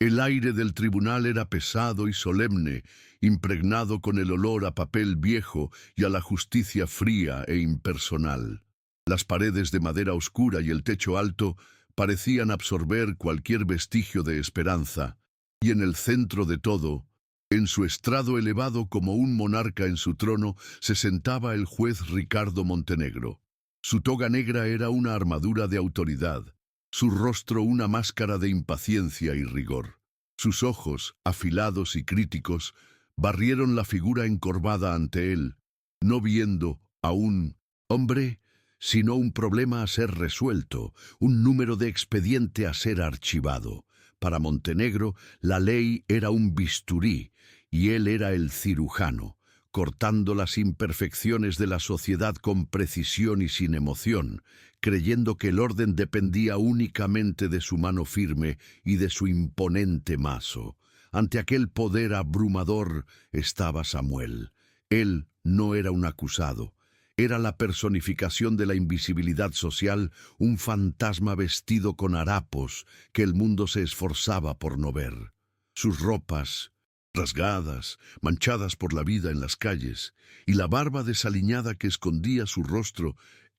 El aire del tribunal era pesado y solemne, impregnado con el olor a papel viejo y a la justicia fría e impersonal. Las paredes de madera oscura y el techo alto parecían absorber cualquier vestigio de esperanza, y en el centro de todo, en su estrado elevado como un monarca en su trono, se sentaba el juez Ricardo Montenegro. Su toga negra era una armadura de autoridad, su rostro una máscara de impaciencia y rigor. Sus ojos, afilados y críticos, barrieron la figura encorvada ante él, no viendo a un hombre, sino un problema a ser resuelto, un número de expediente a ser archivado. Para Montenegro, la ley era un bisturí, y él era el cirujano, cortando las imperfecciones de la sociedad con precisión y sin emoción, creyendo que el orden dependía únicamente de su mano firme y de su imponente mazo. Ante aquel poder abrumador estaba Samuel. Él no era un acusado. Era la personificación de la invisibilidad social, un fantasma vestido con harapos que el mundo se esforzaba por no ver. Sus ropas, rasgadas, manchadas por la vida en las calles, y la barba desaliñada que escondía su rostro,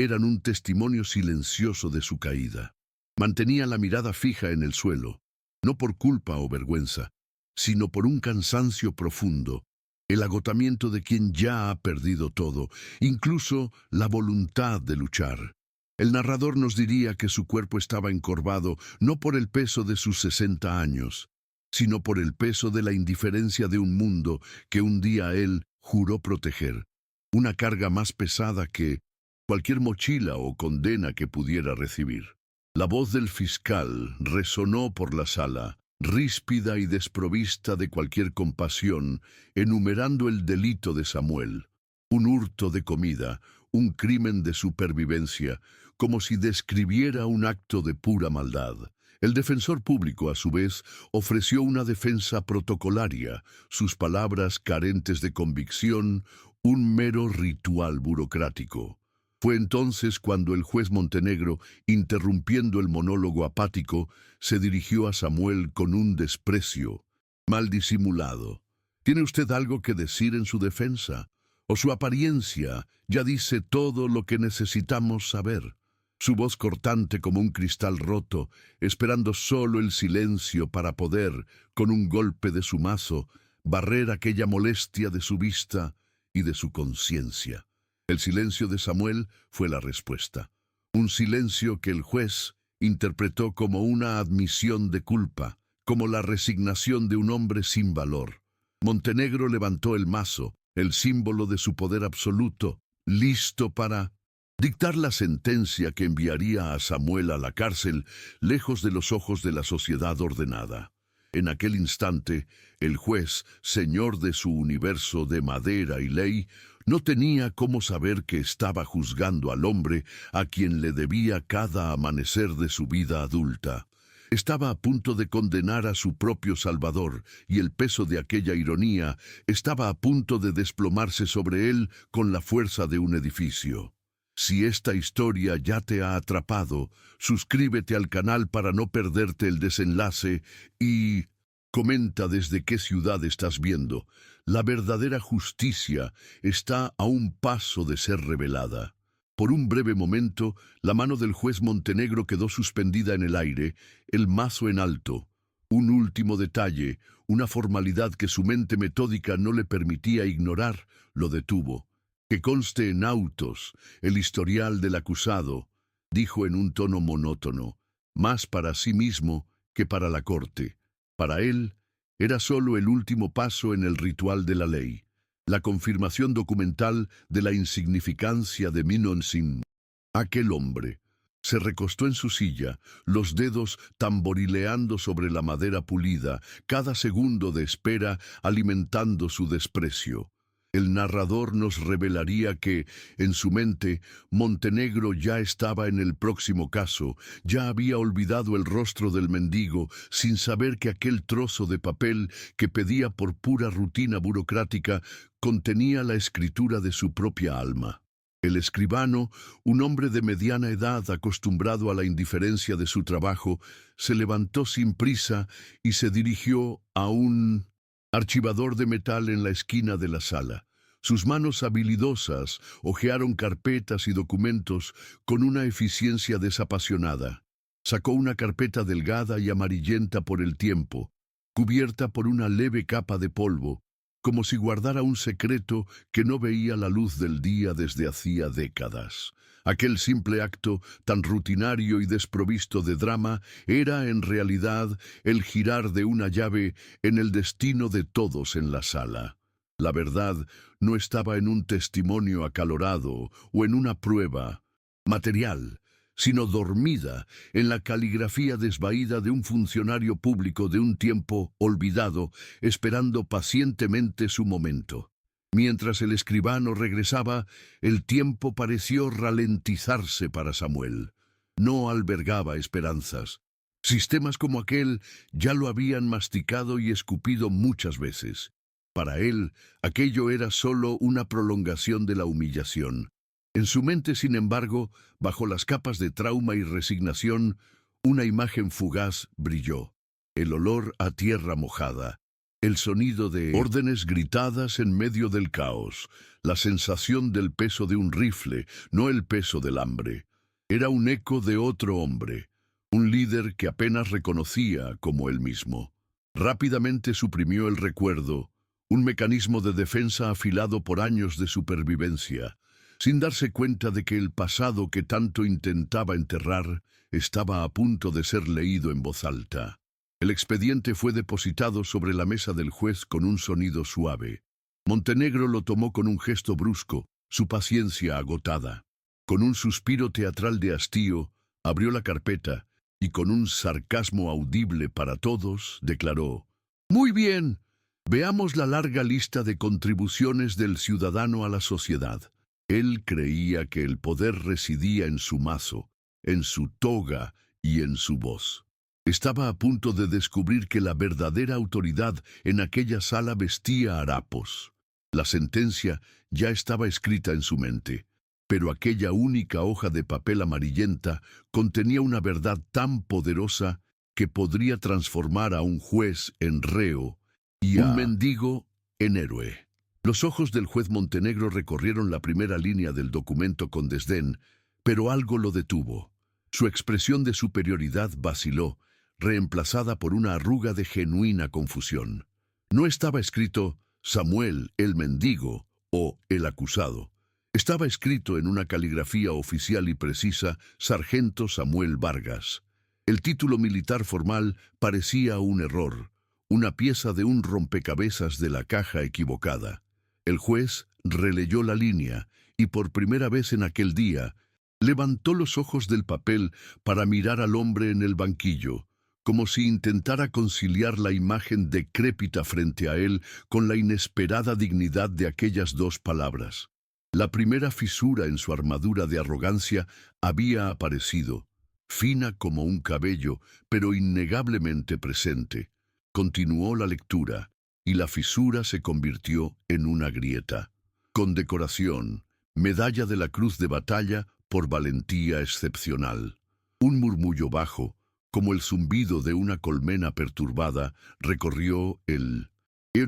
eran un testimonio silencioso de su caída. Mantenía la mirada fija en el suelo, no por culpa o vergüenza, sino por un cansancio profundo, el agotamiento de quien ya ha perdido todo, incluso la voluntad de luchar. El narrador nos diría que su cuerpo estaba encorvado no por el peso de sus 60 años, sino por el peso de la indiferencia de un mundo que un día él juró proteger, una carga más pesada que cualquier mochila o condena que pudiera recibir. La voz del fiscal resonó por la sala, ríspida y desprovista de cualquier compasión, enumerando el delito de Samuel, un hurto de comida, un crimen de supervivencia, como si describiera un acto de pura maldad. El defensor público, a su vez, ofreció una defensa protocolaria, sus palabras carentes de convicción, un mero ritual burocrático. Fue entonces cuando el juez Montenegro, interrumpiendo el monólogo apático, se dirigió a Samuel con un desprecio mal disimulado. ¿Tiene usted algo que decir en su defensa? ¿O su apariencia ya dice todo lo que necesitamos saber? Su voz cortante como un cristal roto, esperando solo el silencio para poder, con un golpe de su mazo, barrer aquella molestia de su vista y de su conciencia. El silencio de Samuel fue la respuesta. Un silencio que el juez interpretó como una admisión de culpa, como la resignación de un hombre sin valor. Montenegro levantó el mazo, el símbolo de su poder absoluto, listo para dictar la sentencia que enviaría a Samuel a la cárcel, lejos de los ojos de la sociedad ordenada. En aquel instante, el juez, señor de su universo de madera y ley, no tenía cómo saber que estaba juzgando al hombre a quien le debía cada amanecer de su vida adulta. Estaba a punto de condenar a su propio Salvador, y el peso de aquella ironía estaba a punto de desplomarse sobre él con la fuerza de un edificio. Si esta historia ya te ha atrapado, suscríbete al canal para no perderte el desenlace y comenta desde qué ciudad estás viendo. La verdadera justicia está a un paso de ser revelada. Por un breve momento, la mano del juez Montenegro quedó suspendida en el aire, el mazo en alto. Un último detalle, una formalidad que su mente metódica no le permitía ignorar, lo detuvo. Que conste en autos el historial del acusado, dijo en un tono monótono, más para sí mismo que para la corte. Para él, era solo el último paso en el ritual de la ley, la confirmación documental de la insignificancia de Minonsin. Aquel hombre se recostó en su silla, los dedos tamborileando sobre la madera pulida, cada segundo de espera alimentando su desprecio. El narrador nos revelaría que, en su mente, Montenegro ya estaba en el próximo caso, ya había olvidado el rostro del mendigo, sin saber que aquel trozo de papel que pedía por pura rutina burocrática contenía la escritura de su propia alma. El escribano, un hombre de mediana edad acostumbrado a la indiferencia de su trabajo, se levantó sin prisa y se dirigió a un archivador de metal en la esquina de la sala. Sus manos habilidosas hojearon carpetas y documentos con una eficiencia desapasionada. Sacó una carpeta delgada y amarillenta por el tiempo, cubierta por una leve capa de polvo, como si guardara un secreto que no veía la luz del día desde hacía décadas. Aquel simple acto, tan rutinario y desprovisto de drama, era en realidad el girar de una llave en el destino de todos en la sala. La verdad no estaba en un testimonio acalorado o en una prueba material, sino dormida en la caligrafía desvaída de un funcionario público de un tiempo olvidado, esperando pacientemente su momento. Mientras el escribano regresaba, el tiempo pareció ralentizarse para Samuel. No albergaba esperanzas. Sistemas como aquel ya lo habían masticado y escupido muchas veces. Para él, aquello era solo una prolongación de la humillación. En su mente, sin embargo, bajo las capas de trauma y resignación, una imagen fugaz brilló. El olor a tierra mojada, el sonido de órdenes gritadas en medio del caos, la sensación del peso de un rifle, no el peso del hambre. Era un eco de otro hombre, un líder que apenas reconocía como él mismo. Rápidamente suprimió el recuerdo, un mecanismo de defensa afilado por años de supervivencia, sin darse cuenta de que el pasado que tanto intentaba enterrar estaba a punto de ser leído en voz alta. El expediente fue depositado sobre la mesa del juez con un sonido suave. Montenegro lo tomó con un gesto brusco, su paciencia agotada. Con un suspiro teatral de hastío, abrió la carpeta y con un sarcasmo audible para todos, declaró: «Muy bien, veamos la larga lista de contribuciones del ciudadano a la sociedad». Él creía que el poder residía en su mazo, en su toga y en su voz. Estaba a punto de descubrir que la verdadera autoridad en aquella sala vestía harapos. La sentencia ya estaba escrita en su mente, pero aquella única hoja de papel amarillenta contenía una verdad tan poderosa que podría transformar a un juez en reo y a un mendigo en héroe. Los ojos del juez Montenegro recorrieron la primera línea del documento con desdén, pero algo lo detuvo. Su expresión de superioridad vaciló, reemplazada por una arruga de genuina confusión. No estaba escrito Samuel el mendigo o el acusado. Estaba escrito en una caligrafía oficial y precisa, Sargento Samuel Vargas. El título militar formal parecía un error, una pieza de un rompecabezas de la caja equivocada. El juez releyó la línea y por primera vez en aquel día levantó los ojos del papel para mirar al hombre en el banquillo, como si intentara conciliar la imagen decrépita frente a él con la inesperada dignidad de aquellas dos palabras. La primera fisura en su armadura de arrogancia había aparecido, fina como un cabello, pero innegablemente presente. Continuó la lectura, y la fisura se convirtió en una grieta. Condecoración, medalla de la Cruz de Batalla por valentía excepcional. Un murmullo bajo, como el zumbido de una colmena perturbada, recorrió el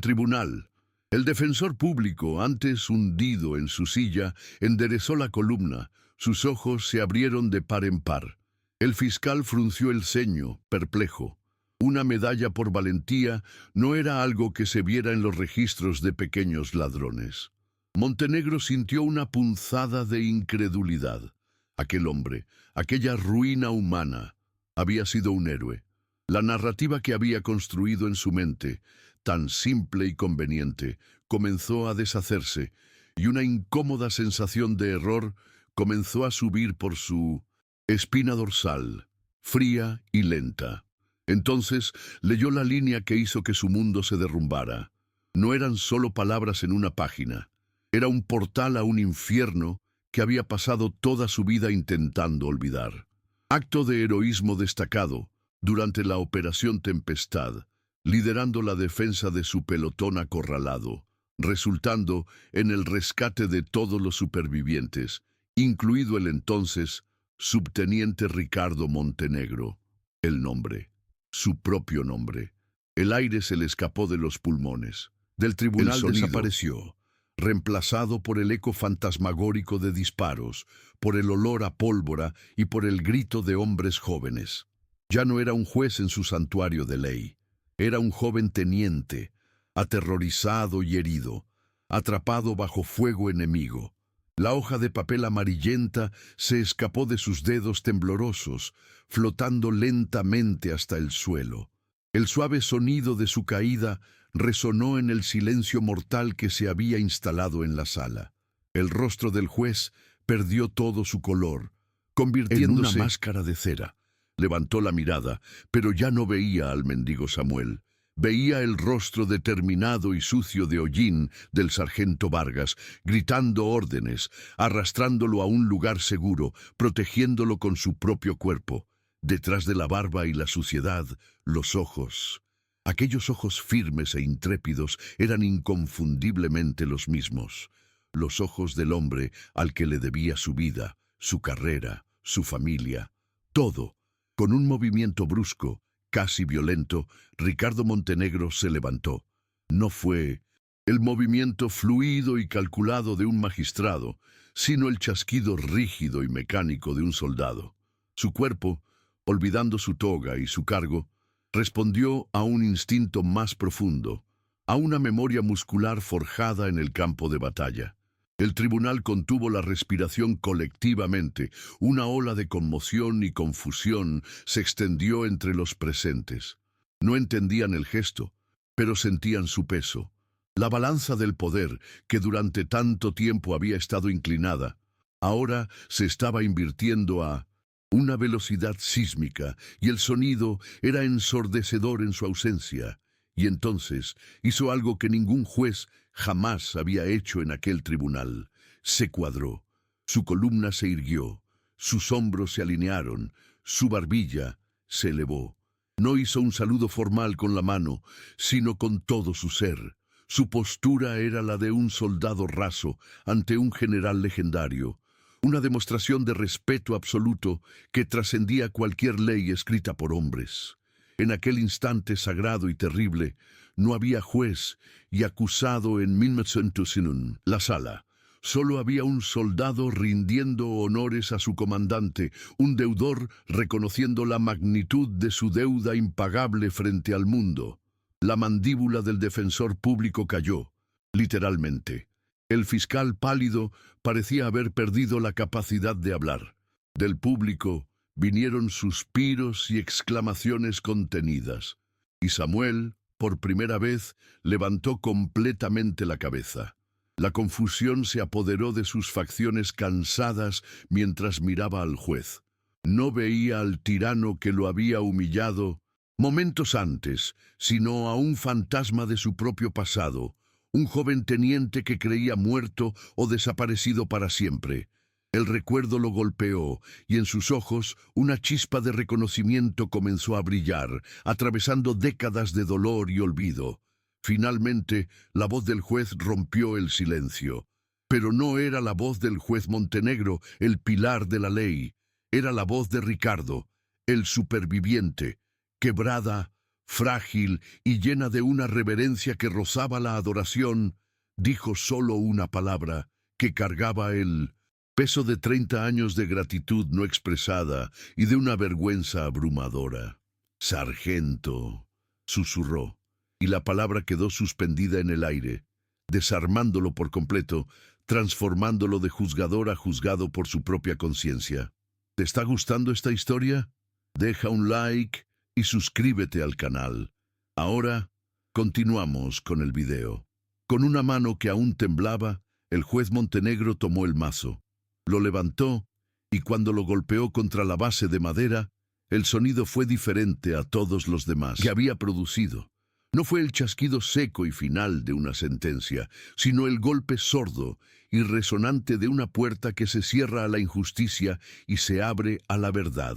tribunal. El defensor público, antes hundido en su silla, enderezó la columna. Sus ojos se abrieron de par en par. El fiscal frunció el ceño, perplejo. Una medalla por valentía no era algo que se viera en los registros de pequeños ladrones. Montenegro sintió una punzada de incredulidad. Aquel hombre, aquella ruina humana, había sido un héroe. La narrativa que había construido en su mente, tan simple y conveniente, comenzó a deshacerse, y una incómoda sensación de error comenzó a subir por su espina dorsal, fría y lenta. Entonces leyó la línea que hizo que su mundo se derrumbara. No eran solo palabras en una página. Era un portal a un infierno que había pasado toda su vida intentando olvidar. Acto de heroísmo destacado durante la Operación Tempestad, liderando la defensa de su pelotón acorralado. resultando en el rescate de todos los supervivientes, incluido el entonces subteniente Ricardo Montenegro. El nombre, su propio nombre. El aire se le escapó de los pulmones. Del tribunal desapareció, reemplazado por el eco fantasmagórico de disparos, por el olor a pólvora y por el grito de hombres jóvenes. Ya no era un juez en su santuario de ley. Era un joven teniente, aterrorizado y herido, atrapado bajo fuego enemigo. La hoja de papel amarillenta se escapó de sus dedos temblorosos, flotando lentamente hasta el suelo. El suave sonido de su caída resonó en el silencio mortal que se había instalado en la sala. El rostro del juez perdió todo su color, convirtiéndose en una máscara de cera. Levantó la mirada, pero ya no veía al mendigo Samuel. Veía el rostro determinado y sucio de hollín del sargento Vargas, gritando órdenes, arrastrándolo a un lugar seguro, protegiéndolo con su propio cuerpo. Detrás de la barba y la suciedad, los ojos. Aquellos ojos firmes e intrépidos eran inconfundiblemente los mismos. Los ojos del hombre al que le debía su vida, su carrera, su familia, todo. Con un movimiento brusco, casi violento, Ricardo Montenegro se levantó. No fue el movimiento fluido y calculado de un magistrado, sino el chasquido rígido y mecánico de un soldado. Su cuerpo, olvidando su toga y su cargo, respondió a un instinto más profundo, a una memoria muscular forjada en el campo de batalla. El tribunal contuvo la respiración colectivamente. Una ola de conmoción y confusión se extendió entre los presentes. No entendían el gesto, pero sentían su peso. La balanza del poder, que durante tanto tiempo había estado inclinada, ahora se estaba invirtiendo a una velocidad sísmica, y el sonido era ensordecedor en su ausencia. Y entonces hizo algo que ningún juez jamás había hecho en aquel tribunal. Se cuadró, su columna se irguió, sus hombros se alinearon, su barbilla se elevó. No hizo un saludo formal con la mano, sino con todo su ser. Su postura era la de un soldado raso ante un general legendario, una demostración de respeto absoluto que trascendía cualquier ley escrita por hombres. En aquel instante sagrado y terrible, no había juez y acusado en la sala. Solo había un soldado rindiendo honores a su comandante, un deudor reconociendo la magnitud de su deuda impagable frente al mundo. La mandíbula del defensor público cayó, literalmente. El fiscal pálido parecía haber perdido la capacidad de hablar. Del público vinieron suspiros y exclamaciones contenidas, y Samuel, por primera vez, levantó completamente la cabeza. La confusión se apoderó de sus facciones cansadas mientras miraba al juez. No veía al tirano que lo había humillado momentos antes, sino a un fantasma de su propio pasado, un joven teniente que creía muerto o desaparecido para siempre. El recuerdo lo golpeó, y en sus ojos una chispa de reconocimiento comenzó a brillar, atravesando décadas de dolor y olvido. Finalmente, la voz del juez rompió el silencio. Pero no era la voz del juez Montenegro, el pilar de la ley. Era la voz de Ricardo, el superviviente, quebrada, frágil y llena de una reverencia que rozaba la adoración. Dijo solo una palabra que cargaba el peso de 30 años de gratitud no expresada y de una vergüenza abrumadora. «Sargento», susurró, y la palabra quedó suspendida en el aire, desarmándolo por completo, transformándolo de juzgador a juzgado por su propia conciencia. ¿Te está gustando esta historia? Deja un like y suscríbete al canal. Ahora, continuamos con el video. Con una mano que aún temblaba, el juez Montenegro tomó el mazo. Lo levantó, y cuando lo golpeó contra la base de madera, el sonido fue diferente a todos los demás que había producido. No fue el chasquido seco y final de una sentencia, sino el golpe sordo y resonante de una puerta que se cierra a la injusticia y se abre a la verdad.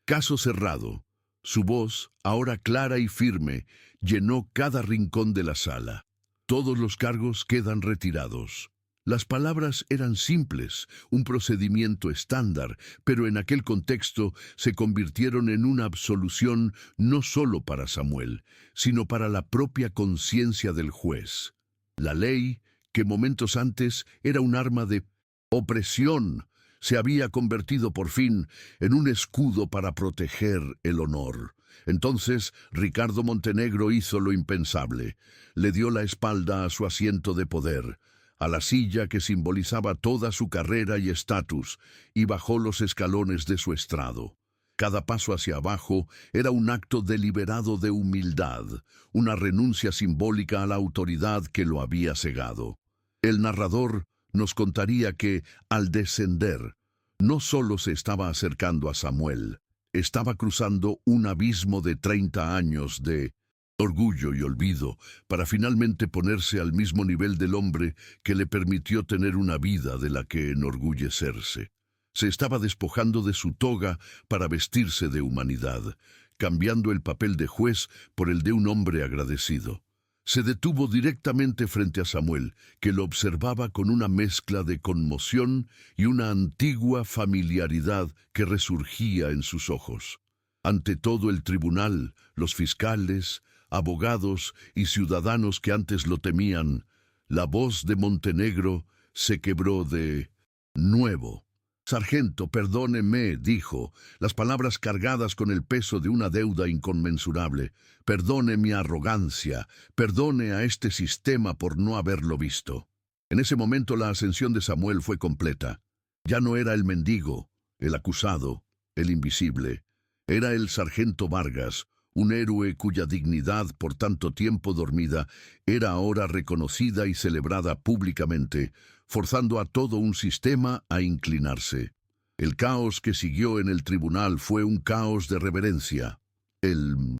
Caso cerrado. Su voz, ahora clara y firme, llenó cada rincón de la sala. Todos los cargos quedan retirados. Las palabras eran simples, un procedimiento estándar, pero en aquel contexto se convirtieron en una absolución no solo para Samuel, sino para la propia conciencia del juez. La ley, que momentos antes era un arma de opresión, se había convertido por fin en un escudo para proteger el honor. Entonces Ricardo Montenegro hizo lo impensable. Le dio la espalda a su asiento de poder, a la silla que simbolizaba toda su carrera y estatus, y bajó los escalones de su estrado. Cada paso hacia abajo era un acto deliberado de humildad, una renuncia simbólica a la autoridad que lo había cegado. El narrador nos contaría que, al descender, no solo se estaba acercando a Samuel, estaba cruzando un abismo de 30 años de orgullo y olvido, para finalmente ponerse al mismo nivel del hombre que le permitió tener una vida de la que enorgullecerse. Se estaba despojando de su toga para vestirse de humanidad, cambiando el papel de juez por el de un hombre agradecido. Se detuvo directamente frente a Samuel, que lo observaba con una mezcla de conmoción y una antigua familiaridad que resurgía en sus ojos. Ante todo el tribunal, los fiscales, abogados y ciudadanos que antes lo temían, la voz de Montenegro se quebró de nuevo. «Sargento, perdóneme», dijo, las palabras cargadas con el peso de una deuda inconmensurable. «Perdone mi arrogancia, perdone a este sistema por no haberlo visto». En ese momento la ascensión de Samuel fue completa. Ya no era el mendigo, el acusado, el invisible. Era el sargento Vargas, un héroe cuya dignidad, por tanto tiempo dormida, era ahora reconocida y celebrada públicamente, forzando a todo un sistema a inclinarse. El caos que siguió en el tribunal fue un caos de reverencia. El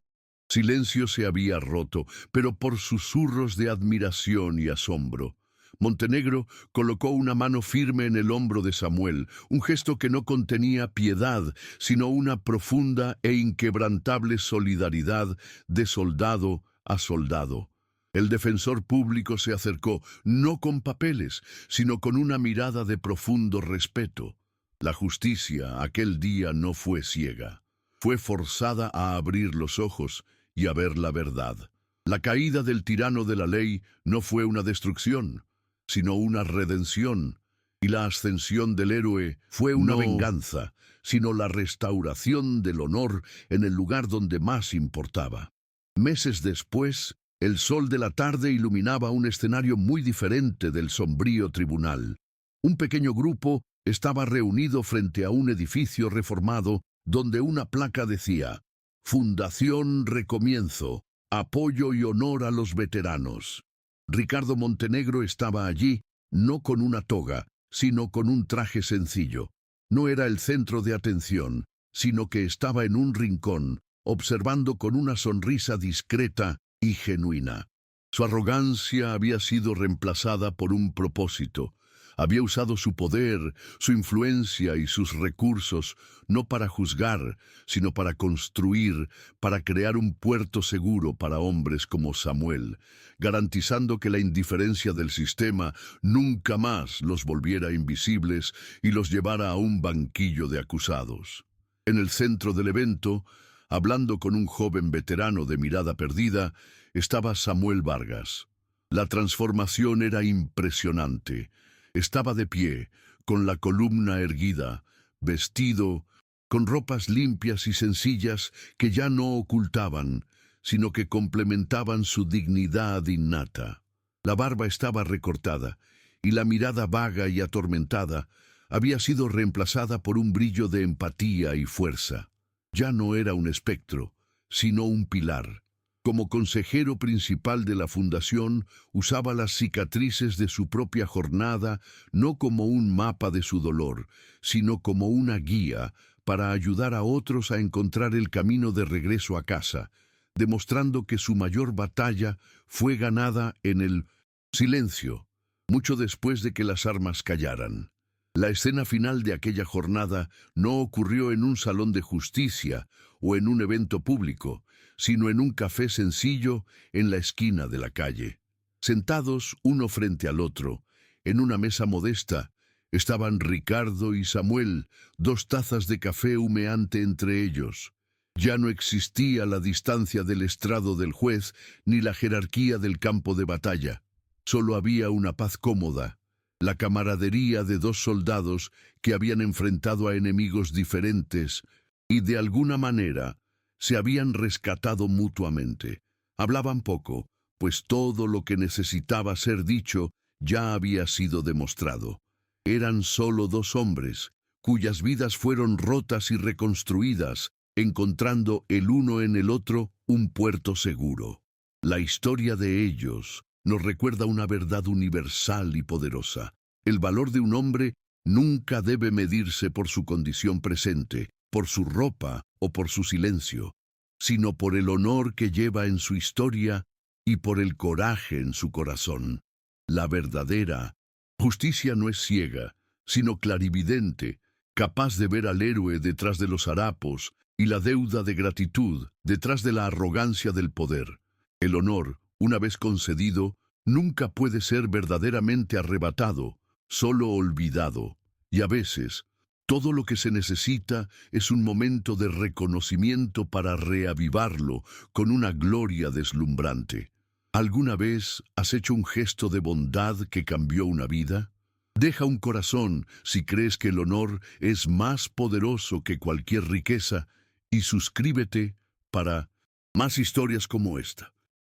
silencio se había roto, pero por susurros de admiración y asombro. Montenegro colocó una mano firme en el hombro de Samuel, un gesto que no contenía piedad, sino una profunda e inquebrantable solidaridad de soldado a soldado. El defensor público se acercó, no con papeles, sino con una mirada de profundo respeto. La justicia aquel día no fue ciega. Fue forzada a abrir los ojos y a ver la verdad. La caída del tirano de la ley no fue una destrucción, sino una redención, y la ascensión del héroe fue una venganza, sino la restauración del honor en el lugar donde más importaba. Meses después, el sol de la tarde iluminaba un escenario muy diferente del sombrío tribunal. Un pequeño grupo estaba reunido frente a un edificio reformado donde una placa decía: «Fundación Recomienzo, apoyo y honor a los veteranos». Ricardo Montenegro estaba allí, no con una toga, sino con un traje sencillo. No era el centro de atención, sino que estaba en un rincón, observando con una sonrisa discreta y genuina. Su arrogancia había sido reemplazada por un propósito. Había usado su poder, su influencia y sus recursos, no para juzgar, sino para construir, para crear un puerto seguro para hombres como Samuel, garantizando que la indiferencia del sistema nunca más los volviera invisibles y los llevara a un banquillo de acusados. En el centro del evento, hablando con un joven veterano de mirada perdida, estaba Samuel Vargas. La transformación era impresionante. Estaba de pie, con la columna erguida, vestido, con ropas limpias y sencillas que ya no ocultaban, sino que complementaban su dignidad innata. La barba estaba recortada, y la mirada vaga y atormentada había sido reemplazada por un brillo de empatía y fuerza. Ya no era un espectro, sino un pilar. Como consejero principal de la fundación, usaba las cicatrices de su propia jornada no como un mapa de su dolor, sino como una guía para ayudar a otros a encontrar el camino de regreso a casa, demostrando que su mayor batalla fue ganada en el silencio, mucho después de que las armas callaran. La escena final de aquella jornada no ocurrió en un salón de justicia o en un evento público, sino en un café sencillo en la esquina de la calle. Sentados uno frente al otro, en una mesa modesta, estaban Ricardo y Samuel, 2 tazas de café humeante entre ellos. Ya no existía la distancia del estrado del juez ni la jerarquía del campo de batalla. Solo había una paz cómoda, la camaradería de 2 soldados que habían enfrentado a enemigos diferentes y de alguna manera se habían rescatado mutuamente. Hablaban poco, pues todo lo que necesitaba ser dicho ya había sido demostrado. Eran solo 2 hombres, cuyas vidas fueron rotas y reconstruidas, encontrando el uno en el otro un puerto seguro. La historia de ellos nos recuerda una verdad universal y poderosa. El valor de un hombre nunca debe medirse por su condición presente, por su ropa o por su silencio, sino por el honor que lleva en su historia y por el coraje en su corazón. La verdadera justicia no es ciega, sino clarividente, capaz de ver al héroe detrás de los harapos y la deuda de gratitud detrás de la arrogancia del poder. El honor, una vez concedido, nunca puede ser verdaderamente arrebatado, solo olvidado. Y a veces, todo lo que se necesita es un momento de reconocimiento para reavivarlo con una gloria deslumbrante. ¿Alguna vez has hecho un gesto de bondad que cambió una vida? Deja un corazón si crees que el honor es más poderoso que cualquier riqueza y suscríbete para más historias como esta.